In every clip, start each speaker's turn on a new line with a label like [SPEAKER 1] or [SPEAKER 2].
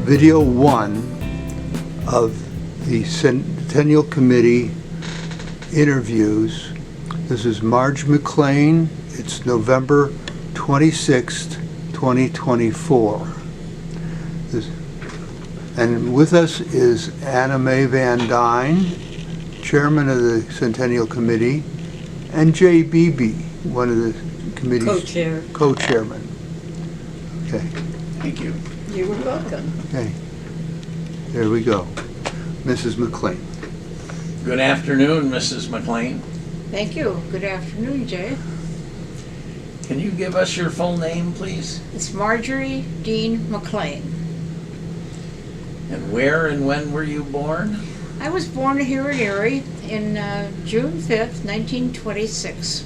[SPEAKER 1] video 1 of the Centennial Committee interviews. This is Marj McLean. It's November 26th, 2024. And with us is Jaye Van Dyne, Chairman of the Centennial Committee, and Beebe, one of the committee's co-chairman. Okay.
[SPEAKER 2] Thank you.
[SPEAKER 3] You were welcome.
[SPEAKER 1] Okay. There we go. Mrs. McLean.
[SPEAKER 2] Good afternoon, Mrs. McLean.
[SPEAKER 3] Thank you. Good afternoon, Jay.
[SPEAKER 2] Can you give us your full name, please?
[SPEAKER 3] It's Marjorie Dean McLean.
[SPEAKER 2] And where and when were you born?
[SPEAKER 3] I was born here in Erie in June 5th, 1926.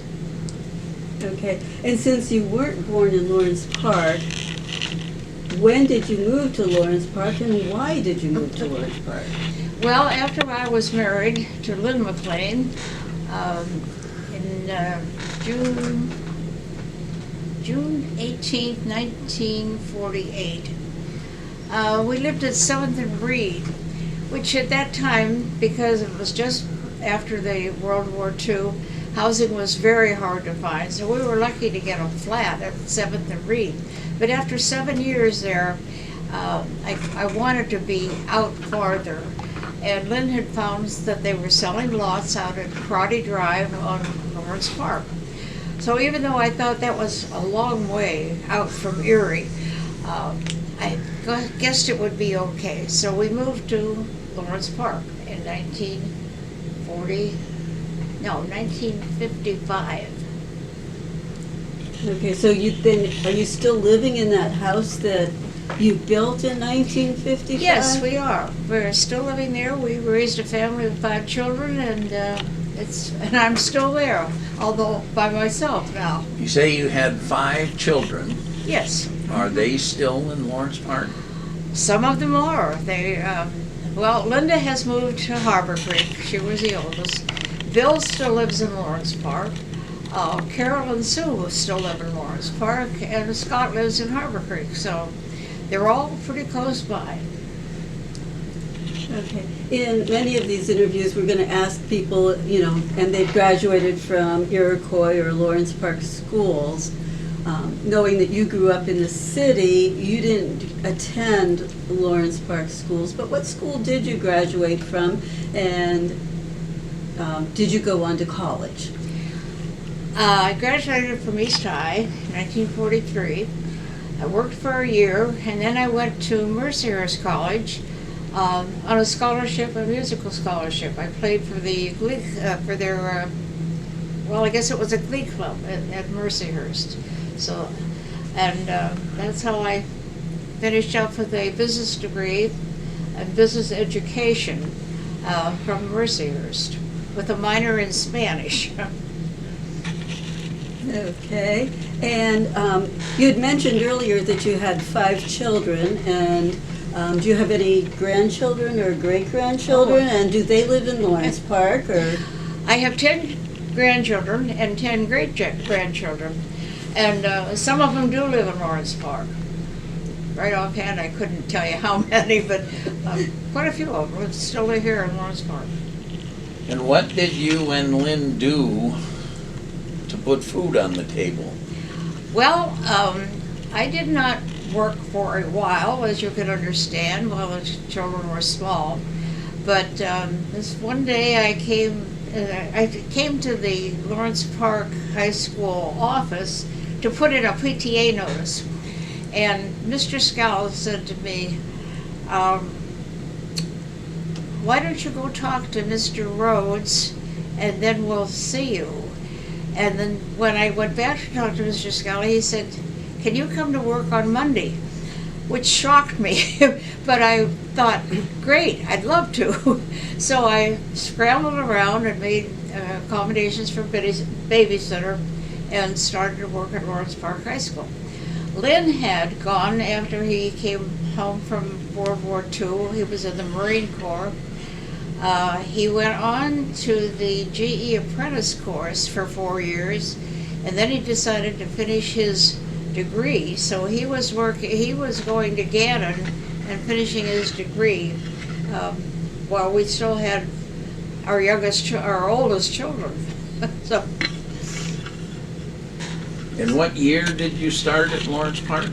[SPEAKER 4] Okay, and since you weren't born in Lawrence Park, when did you move to Lawrence Park and why did you move to Lawrence Park?
[SPEAKER 3] Well, after I was married to Lynn McLean in June 18th, 1948, we lived at 7th and Reed, which at that time, because it was just after the World War II, housing was very hard to find, so we were lucky to get a flat at 7th and Reed. But after 7 years there, I wanted to be out farther, and Lynn had found that they were selling lots out at Crotty Drive on Lawrence Park. So even though I thought that was a long way out from Erie, I guessed it would be okay. So we moved to Lawrence Park in 1955.
[SPEAKER 4] Okay, so are you still living in that house that you built in 1955?
[SPEAKER 3] Yes, we are. We're still living there. We raised a family of 5 children, and I'm still there, although by myself now.
[SPEAKER 2] You say you had 5 children.
[SPEAKER 3] Yes.
[SPEAKER 2] Are they still in Lawrence Park?
[SPEAKER 3] Some of them are. Well, Linda has moved to Harbor Creek. She was the oldest. Bill still lives in Lawrence Park. Carol and Sue still live in Lawrence Park, and Scott lives in Harbor Creek. So they're all pretty close by.
[SPEAKER 4] Okay. In many of these interviews, we're going to ask people, and they've graduated from Iroquois or Lawrence Park schools. Knowing that you grew up in the city, you didn't attend Lawrence Park schools, but what school did you graduate from, and did you go on to college?
[SPEAKER 3] I graduated from East High in 1943. I worked for a year, and then I went to Mercyhurst College on a scholarship, a musical scholarship. I played for the glee, for their, I guess it was a glee club at Mercyhurst. So, and that's how I finished up with a business degree and business education from Mercyhurst with a minor in Spanish.
[SPEAKER 4] Okay, and you had mentioned earlier that you had 5 children, and do you have any grandchildren or great-grandchildren, and do they live in Lawrence Park? Or
[SPEAKER 3] I have 10 grandchildren and 10 great-grandchildren, and some of them do live in Lawrence Park. Right offhand, I couldn't tell you how many, but quite a few of them still live here in Lawrence Park.
[SPEAKER 2] And what did you and Lynn do to put food on the table?
[SPEAKER 3] Well, I did not work for a while, as you can understand, while the children were small. But this one day I came to the Lawrence Park High School office to put in a PTA notice. And Mr. Scowl said to me, why don't you go talk to Mr. Rhodes and then we'll see you. And then when I went back to talk to Mr. Scully, he said, can you come to work on Monday? Which shocked me, but I thought, great, I'd love to. So I scrambled around and made accommodations for babysitter and started to work at Lawrence Park High School. Lynn had gone after he came home from World War II. He was in the Marine Corps. He went on to the GE apprentice course for 4 years, and then he decided to finish his degree. So he was going to Gannon and finishing his degree, while we still had our oldest children. So,
[SPEAKER 2] And what year did you start at Lawrence Park?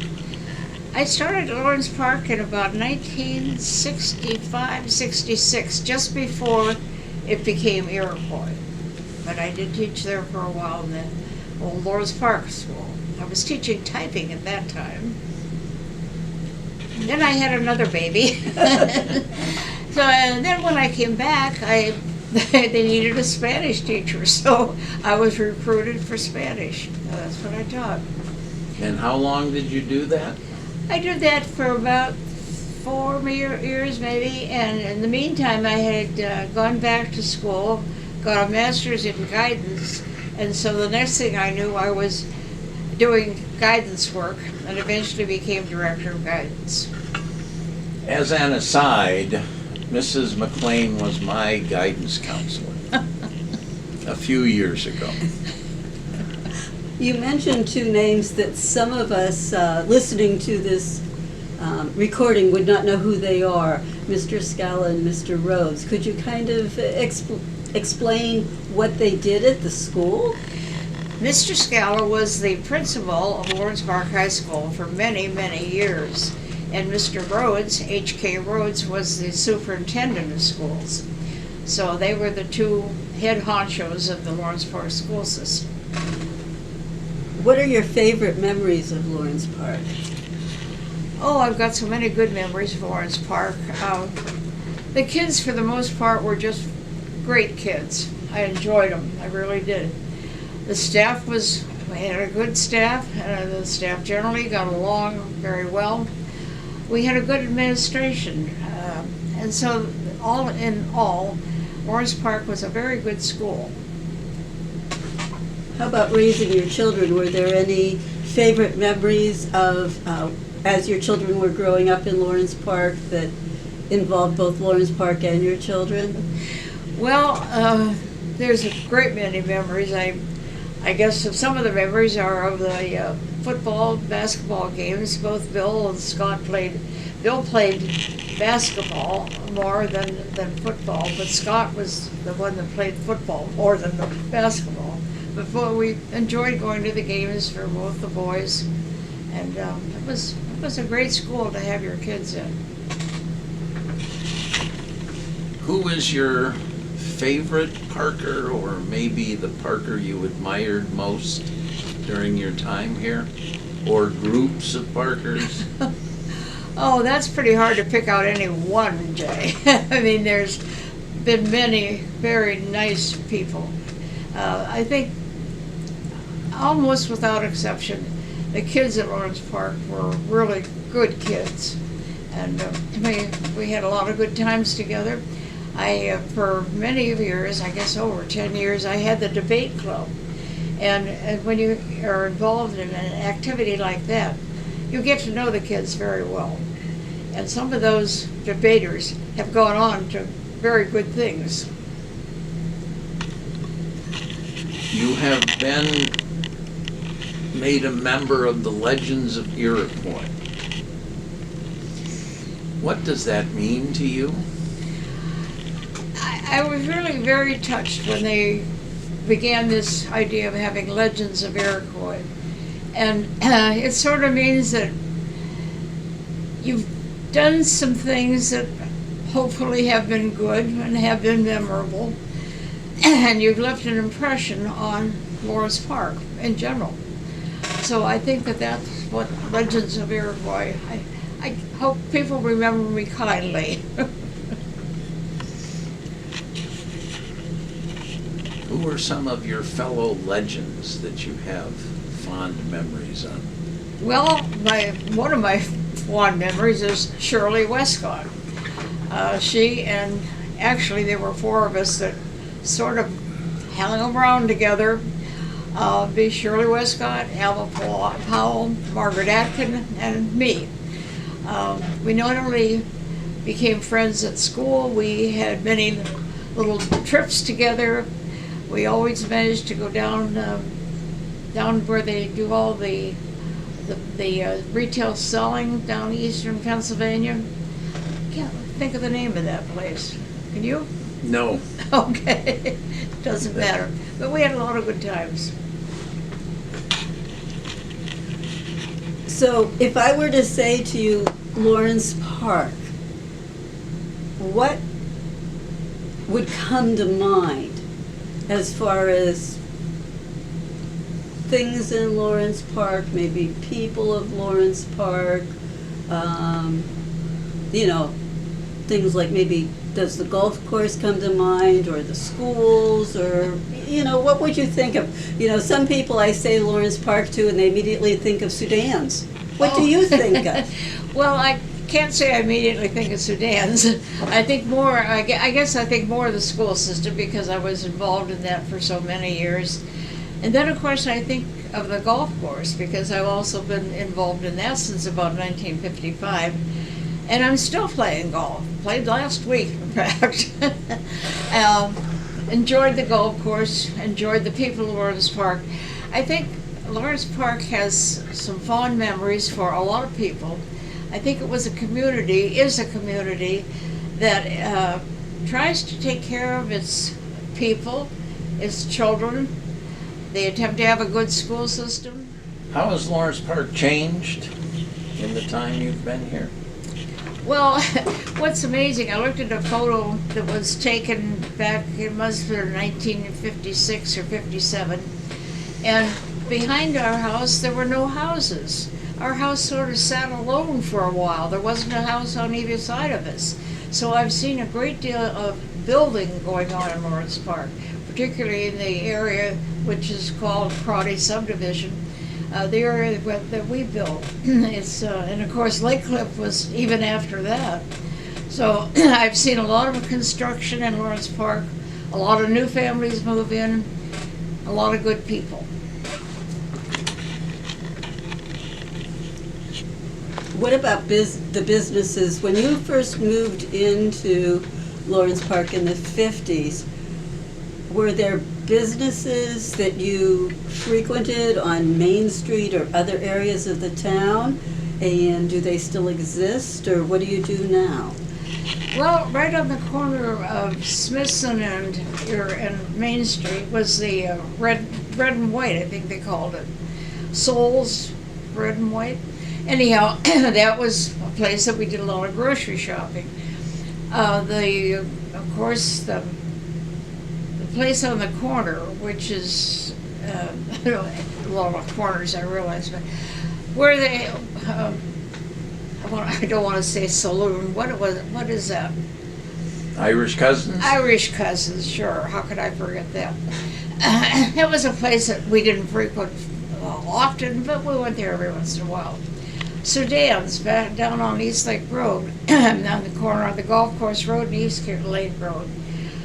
[SPEAKER 3] I started at Lawrence Park in about 1965, 66, just before it became Iroquois. But I did teach there for a while in the old Lawrence Park School. I was teaching typing at that time. Then I had another baby. So and then when I came back, they needed a Spanish teacher, so I was recruited for Spanish. That's what I taught.
[SPEAKER 2] And how long did you do that?
[SPEAKER 3] I did that for about 4 years maybe, and in the meantime I had gone back to school, got a master's in guidance, and so the next thing I knew I was doing guidance work and eventually became director of guidance.
[SPEAKER 2] As an aside, Mrs. McLean was my guidance counselor a few years ago.
[SPEAKER 4] You mentioned two names that some of us listening to this recording would not know who they are, Mr. Scala and Mr. Rhodes. Could you kind of explain what they did at the school?
[SPEAKER 3] Mr. Scala was the principal of Lawrence Park High School for many, many years. And Mr. Rhodes, H.K. Rhodes, was the superintendent of schools. So they were the two head honchos of the Lawrence Park school system.
[SPEAKER 4] What are your favorite memories of Lawrence Park?
[SPEAKER 3] Oh, I've got so many good memories of Lawrence Park. The kids, for the most part, were just great kids. I enjoyed them. I really did. The staff we had a good staff. The staff generally got along very well. We had a good administration. And so, all in all, Lawrence Park was a very good school.
[SPEAKER 4] How about raising your children? Were there any favorite memories of, as your children were growing up in Lawrence Park, that involved both Lawrence Park and your children?
[SPEAKER 3] Well, there's a great many memories. I guess some of the memories are of the football, basketball games. Both Bill and Scott played. Bill played basketball more than football, but Scott was the one that played football more than the basketball. But boy, we enjoyed going to the games for both the boys, and it was a great school to have your kids in.
[SPEAKER 2] Who was your favorite Parker, or maybe the Parker you admired most during your time here? Or groups of Parkers?
[SPEAKER 3] Oh, that's pretty hard to pick out any one, Jay. I mean, there's been many very nice people. I think almost without exception, the kids at Lawrence Park were really good kids. And we had a lot of good times together. For many years, I guess over 10 years, I had the debate club. And when you are involved in an activity like that, you get to know the kids very well. And some of those debaters have gone on to very good things.
[SPEAKER 2] You have been made a member of the Legends of Iroquois. What does that mean to you?
[SPEAKER 3] I was really very touched when they began this idea of having Legends of Iroquois. And it sort of means that you've done some things that hopefully have been good and have been memorable, and you've left an impression on Lawrence Park in general. So I think that that's what Legends of Iroquois, I hope people remember me kindly.
[SPEAKER 2] Who are some of your fellow legends that you have fond memories of?
[SPEAKER 3] Well, one of my fond memories is Shirley Westcott. She and actually there were 4 of us that sort of hung around together. Be Shirley Westcott, Alma Powell, Margaret Atkin, and me. We not only became friends at school, we had many little trips together. We always managed to go down where they do all the retail selling down eastern Pennsylvania. think of the name of that place. Can you?
[SPEAKER 2] No.
[SPEAKER 3] Okay, doesn't matter. But we had a lot of good times.
[SPEAKER 4] So if I were to say to you, Lawrence Park, what would come to mind as far as things in Lawrence Park, maybe people of Lawrence Park, you know, things like maybe does the golf course come to mind, or the schools, or, you know, what would you think of? You know, some people I say Lawrence Park to and they immediately think of Sudan's. What do you think of?
[SPEAKER 3] Well, I can't say I immediately think of Sudan's. I think more, I guess I think more of the school system because I was involved in that for so many years. And then, of course, I think of the golf course because I've also been involved in that since about 1955. And I'm still playing golf. Played last week, in fact. Enjoyed the golf course, enjoyed the people of Lawrence Park. I think Lawrence Park has some fond memories for a lot of people. I think it was a community, is a community that tries to take care of its people, its children. They attempt to have a good school system.
[SPEAKER 2] How has Lawrence Park changed in the time you've been here?
[SPEAKER 3] Well, what's amazing, I looked at a photo that was taken back, it must have been 1956 or 57, and behind our house there were no houses. Our house sort of sat alone for a while. There wasn't a house on either side of us. So I've seen a great deal of building going on in Lawrence Park, particularly in the area which is called Crotty Subdivision. The area that we built. It's and of course Lake Cliff was even after that. So I've seen a lot of construction in Lawrence Park, a lot of new families move in, a lot of good people.
[SPEAKER 4] What about the businesses? When you first moved into Lawrence Park in the 50s, were there businesses that you frequented on Main Street or other areas of the town? And do they still exist, or what do you do now?
[SPEAKER 3] Well, right on the corner of Smithson and Main Street was the red and white, I think they called it. Souls, red and white. Anyhow, that was a place that we did a lot of grocery shopping. Of course, the place on the corner, which is a lot of corners, I realize, but where they, I don't want to say saloon. What is that?
[SPEAKER 2] Irish Cousins?
[SPEAKER 3] Irish Cousins, sure. How could I forget that? It was a place that we didn't frequent often, but we went there every once in a while. Sudan's back down on East Lake Road, on the corner of the Golf Course Road and East Lake Road.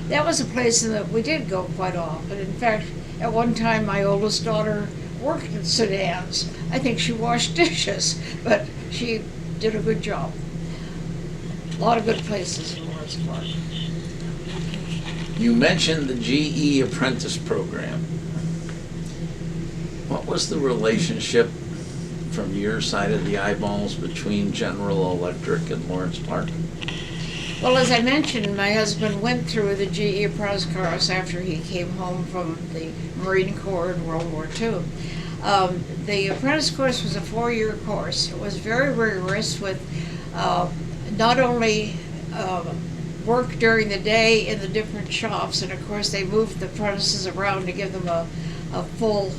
[SPEAKER 3] That was a place that we did go quite often. In fact, at one time, my oldest daughter worked at Sudan's. I think she washed dishes, but she did a good job. A lot of good places in Lawrence Park.
[SPEAKER 2] You mentioned the GE apprentice program. What was the relationship from your side of the eyeballs between General Electric and Lawrence Park?
[SPEAKER 3] Well, as I mentioned, my husband went through the GE apprentice course after he came home from the Marine Corps in World War II. The apprentice course was a 4-year course. It was very rigorous with not only work during the day in the different shops, and of course they moved the apprentices around to give them a full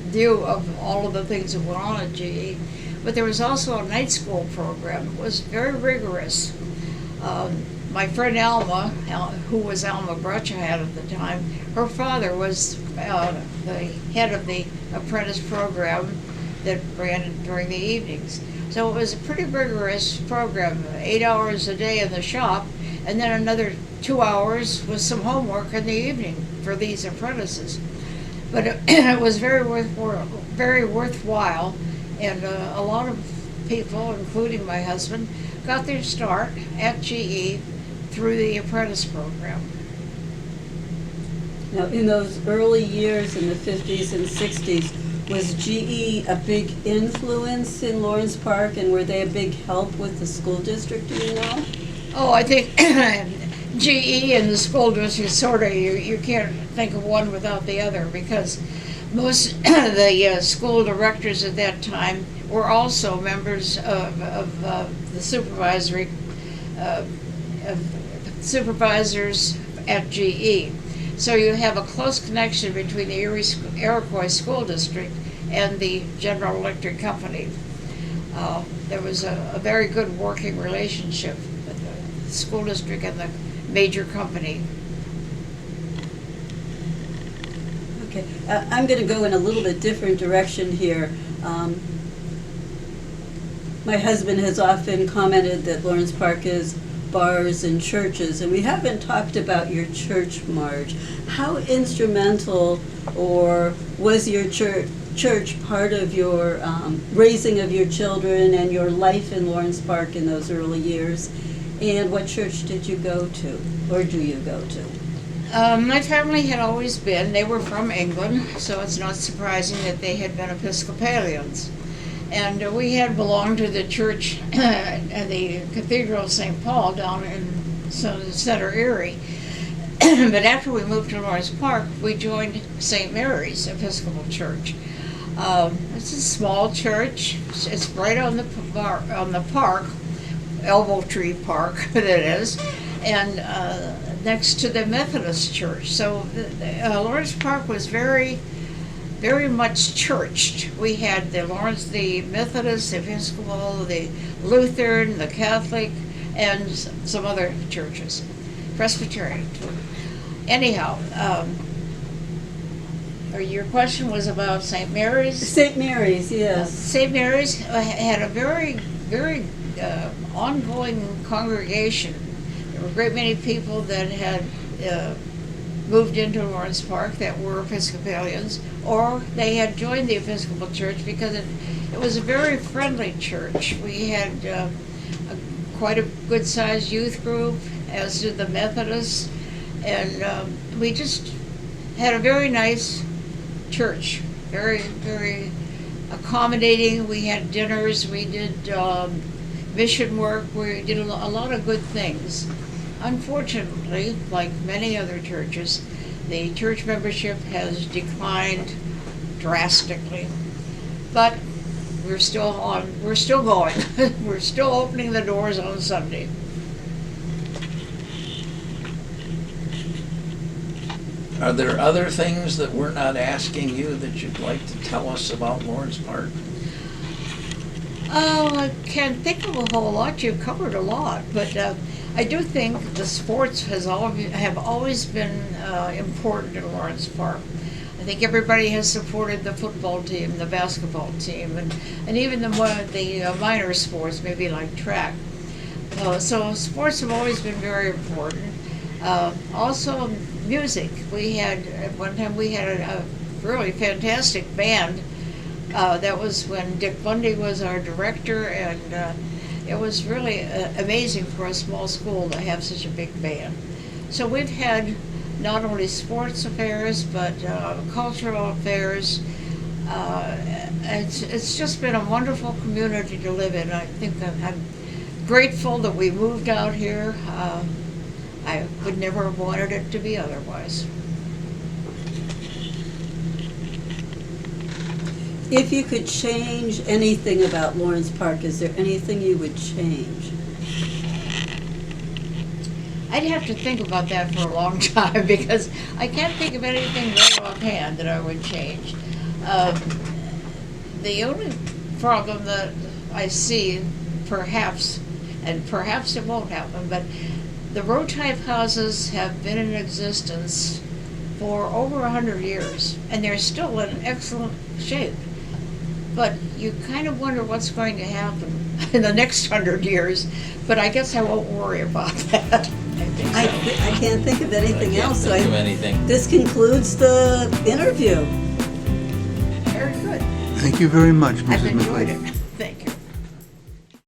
[SPEAKER 3] view of all of the things that went on at GE. But there was also a night school program. It was very rigorous. My friend Alma, who was Alma Brutchhead at the time, her father was the head of the apprentice program that ran during the evenings. So it was a pretty rigorous program, 8 hours a day in the shop, and then another 2 hours with some homework in the evening for these apprentices. But it was very worthwhile, and a lot of people, including my husband, got their start at GE through the apprentice program.
[SPEAKER 4] Now, in those early years in the 50s and 60s, was GE a big influence in Lawrence Park, and were they a big help with the school district, do you know?
[SPEAKER 3] Oh, I think GE and the school district sort of, you can't think of one without the other, because most of the school directors at that time were also members of the supervisors at GE. So you have a close connection between the Iroquois School District and the General Electric Company. There was a very good working relationship with the school district and the major company.
[SPEAKER 4] Okay, I'm going to go in a little bit different direction here. My husband has often commented that Lawrence Park is bars and churches, and we haven't talked about your church, Marge. How instrumental or was your church part of your raising of your children and your life in Lawrence Park in those early years? And what church did you go to, or do you go to?
[SPEAKER 3] My family had always been, they were from England, so it's not surprising that they had been Episcopalians. And we had belonged to the church at the Cathedral of St. Paul down in Center Erie. But after we moved to Lawrence Park, we joined St. Mary's Episcopal Church. It's a small church. It's right on the park, Elbow Tree Park, that is, and next to the Methodist Church. So Lawrence Park was very much churched. We had the Methodist, the Episcopal, the Lutheran, the Catholic, and some other churches, Presbyterian too. Anyhow, your question was about St. Mary's?
[SPEAKER 4] St. Mary's, yes.
[SPEAKER 3] St. Mary's had a very ongoing congregation. There were a great many people that had moved into Lawrence Park that were Episcopalians, or they had joined the Episcopal Church because it was a very friendly church. We had quite a good-sized youth group, as did the Methodists, and we just had a very nice church, very accommodating. We had dinners, we did mission work, we did a lot of good things. Unfortunately, like many other churches, the church membership has declined drastically. But we're still going. We're still opening the doors on Sunday.
[SPEAKER 2] Are there other things that we're not asking you that you'd like to tell us about Lawrence Park?
[SPEAKER 3] Oh, I can't think of a whole lot. You've covered a lot, but I do think the sports have always been important in Lawrence Park. I think everybody has supported the football team, the basketball team, and even the minor sports, maybe like track. So sports have always been very important. Also, music. At one time we had a really fantastic band. That was when Dick Bundy was our director, and it was really amazing for a small school to have such a big band. So we've had not only sports affairs, but cultural affairs. It's just been a wonderful community to live in. I think that I'm grateful that we moved out here. I would never have wanted it to be otherwise.
[SPEAKER 4] If you could change anything about Lawrence Park, is there anything you would change?
[SPEAKER 3] I'd have to think about that for a long time because I can't think of anything right offhand that I would change. The only problem that I see, perhaps it won't happen, but the row-type houses have been in existence for over 100 years, and they're still in excellent shape. But you kind of wonder what's going to happen in the next 100 years, but I guess I won't worry about that.
[SPEAKER 4] I can't think of anything else.
[SPEAKER 2] Think of anything.
[SPEAKER 4] This concludes the interview.
[SPEAKER 3] Very good.
[SPEAKER 1] Thank you very much, Mrs.
[SPEAKER 3] I've enjoyed
[SPEAKER 1] McLean.
[SPEAKER 3] it.